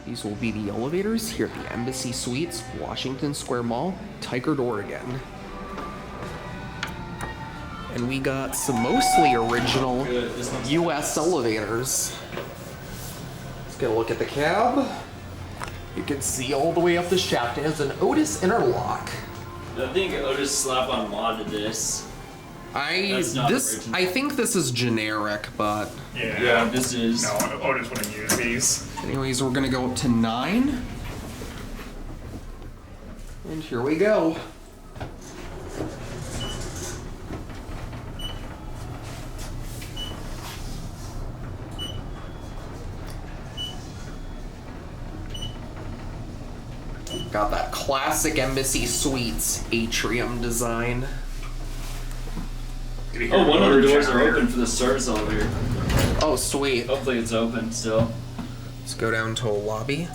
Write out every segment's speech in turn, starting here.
These will be the elevators here at the Embassy Suites, Washington Square Mall, Tigard, Oregon. And we got some mostly original US elevators. Let's get a look at the cab. You can see all the way up the shaft. It has an Otis interlock. I think Otis slap-on modded this. I think this is generic, but yeah, this is. No, Otis wouldn't use these. Anyways, we're gonna go up to 9. And here we go. Got that classic Embassy Suites atrium design. Oh, one of the doors are open for the service elevator. Oh, sweet. Hopefully it's open still. Let's go down to a lobby.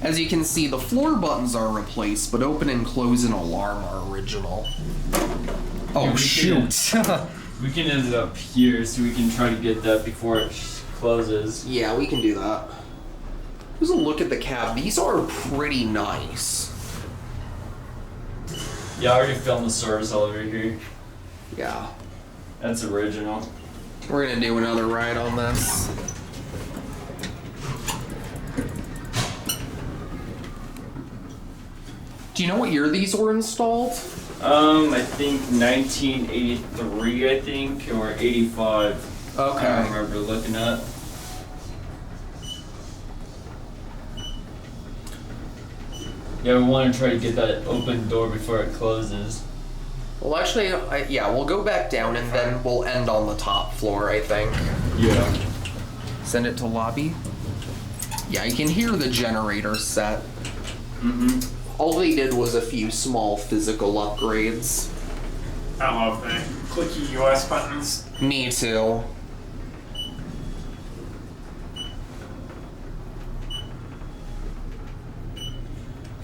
As you can see, the floor buttons are replaced, but open and close and alarm are original. Oh, shoot. We can end it up here so we can try to get that before it closes. Yeah, we can do that. Here's a look at the cab. These are pretty nice. Yeah, I already filmed the service elevator here. Yeah. That's original. We're gonna do another ride on this. Do you know what year these were installed? I think 1983, I think, or 85. Okay. I don't remember looking up. Yeah, we want to try to get that open door before it closes. Well, actually, yeah, we'll go back down and then we'll end on the top floor, I think. Yeah. Send it to lobby. Yeah, you can hear the generator set. Mm-hmm. All they did was a few small physical upgrades. I love the clicky US buttons. Me too.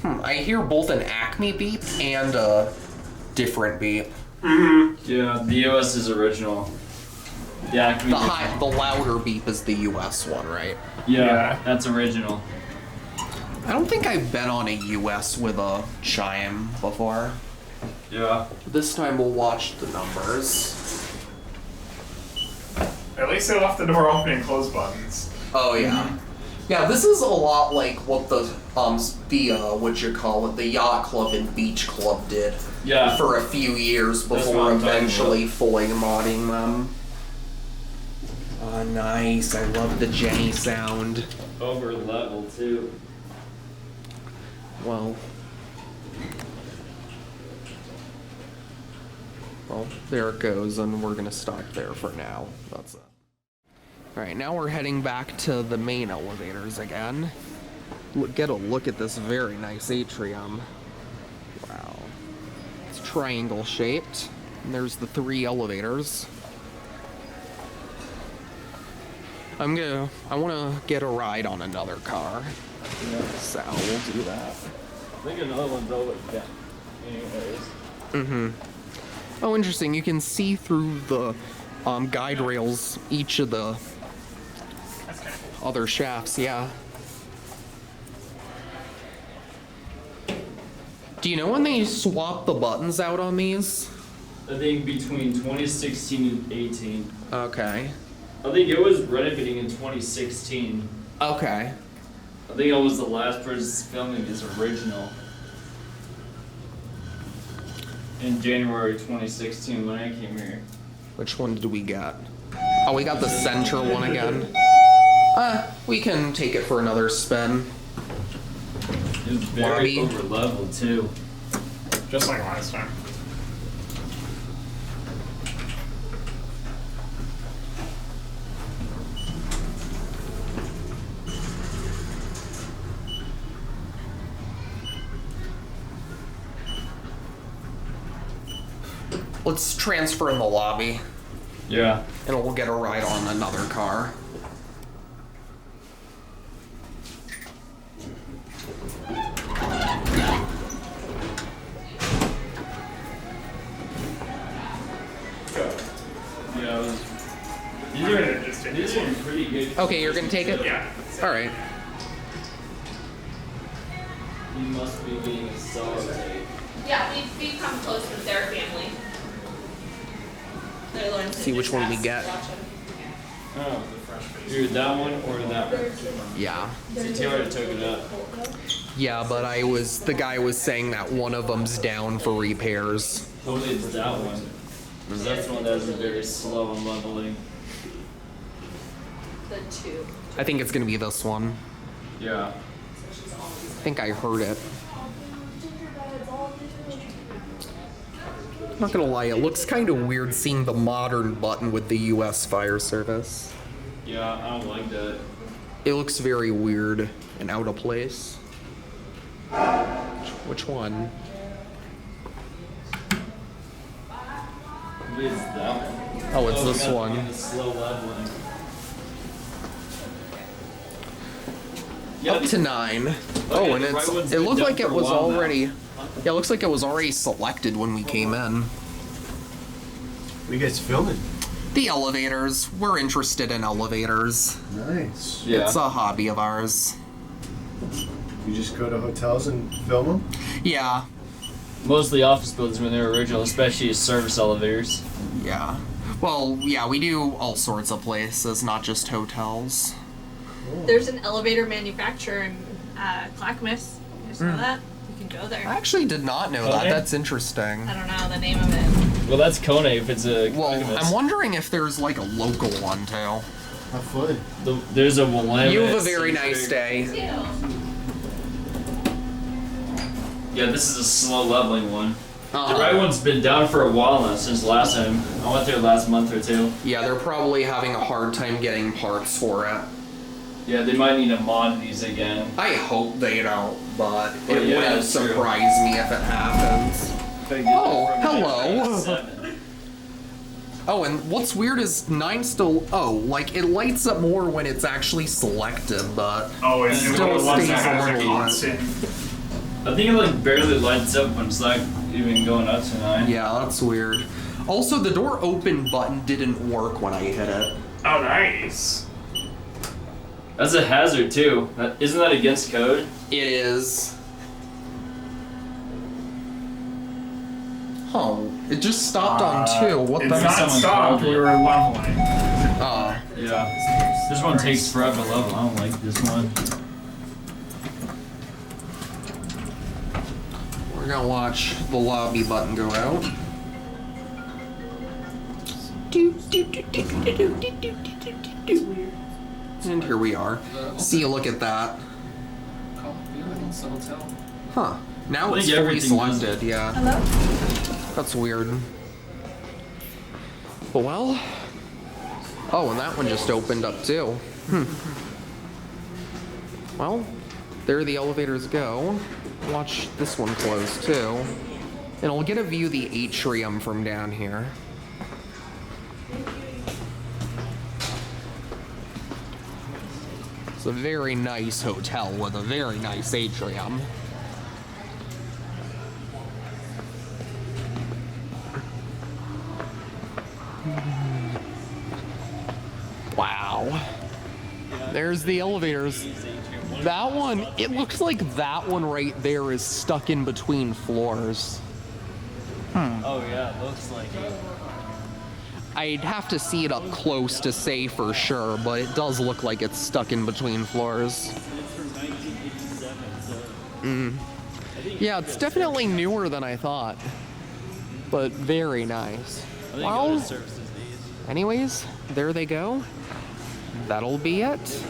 I hear both an Acme beep and a different beep. Mm-hmm. Yeah, the US is original. Yeah, The louder beep is the US one, right? Yeah, that's original. I don't think I've been on a US with a chime before. Yeah. This time we'll watch the numbers. At least they left the door open and close buttons. Oh yeah. Yeah, this is a lot like what the the yacht club and beach club did. Yeah. For a few years That's what before I'm talking eventually fully modding them. Oh, nice. I love the Jenny sound. Over level too. Well, there it goes, and we're gonna stop there for now. That's it. Alright, now we're heading back to the main elevators again. Get a look at this very nice atrium. Wow. It's triangle shaped. And there's the 3 elevators. I wanna get a ride on another car. Yeah. So we'll do that. I think another one's over there. Anyways. Mm-hmm. Oh, interesting. You can see through the guide rails each of the other shafts, yeah. Do you know when they swap the buttons out on these? I think between 2016 and 18. Okay. I think it was renovating in 2016. Okay. I think I was the last person filming this original. In January 2016 when I came here. Which one did we get? Oh, we got the center one again. We can take it for another spin. It was very Lobby. over level too. Just like last time. Let's transfer in the lobby, Yeah. and we'll get a ride on another car. Yeah, it was. These are in pretty good Okay, you're gonna take it? Yeah. All right. You must be being so upset. Yeah, we've become close with their family. They're the ones who See which just one we asked get. to watch 'em. Oh, either that one or that one. Yeah. CT already took it up. Yeah, but the guy was saying that one of them's down for repairs. Hopefully it's that one. Because that's the one that's very slow on leveling. The two. I think it's gonna be this one. Yeah. I think I heard it. Not gonna lie, it looks kind of weird seeing the modern button with the US Fire Service. Yeah, I don't like that. It looks very weird and out of place. Which one? Maybe it's that one. Oh, it's this yeah, one. The slow leveling. Up to 9. Oh, and the right one's it been looked done like it for a was while now. already. Yeah, it looks like it was already selected when we came in. What are you guys filming? The elevators. We're interested in elevators. Nice. Yeah. It's a hobby of ours. You just go to hotels and film them? Yeah, Mostly office buildings when they were original, especially service elevators. yeah. Well, yeah, we do all sorts of places, not just hotels. There's an elevator manufacturer in Clackamas. You just know that? You can go there. I actually did not know that. Okay. That's interesting. I don't know the name of it. Well, that's Kone if it's a. Well, Clackamas. I'm wondering if there's like a local one too. How fun. There's a Willamette. You have a very nice day. Yeah, this is a slow leveling one. The Uh-huh. right one's been down for a while now since last time. I went there last month or two. Yeah, they're probably having a hard time getting parts for it. Yeah, they might need to mod these again. I hope they don't, but Well, it yeah, wouldn't that's true. surprise me if it happens. Oh, hello. Oh, and what's weird is 9 still. Oh, like it lights up more when it's actually selected, but Oh, it's Still one of the ones that stays has a on. constant. I think it like barely lights up when it's not even going up to 9. yeah, that's weird. Also, the door open button didn't work when I hit it. Oh, nice. That's a hazard too. Isn't that against code? It is. Oh, it just stopped on 2. What It's the not hell? someone stopped. called We it. were leveling. Yeah. This one takes forever to level. I don't like this one. We're gonna watch the lobby button go out. And here we are. See, look at that. Huh. Now I it's think fully everything does selected, yeah. Hello? That's weird. But well. Oh, and that one just opened up too. Well, there the elevators go. Watch this one close too. And I'll get a view of the atrium from down here. It's a very nice hotel with a very nice atrium. Wow. There's the elevators. That one, it looks like that one right there is stuck in between floors. Oh yeah, it looks like it. I'd have to see it up close to say for sure, but it does look like it's stuck in between floors. It's from 1987, so. Yeah, it's definitely newer than I thought, but very nice. I think Well, other services these. anyways, there they go. That'll be it.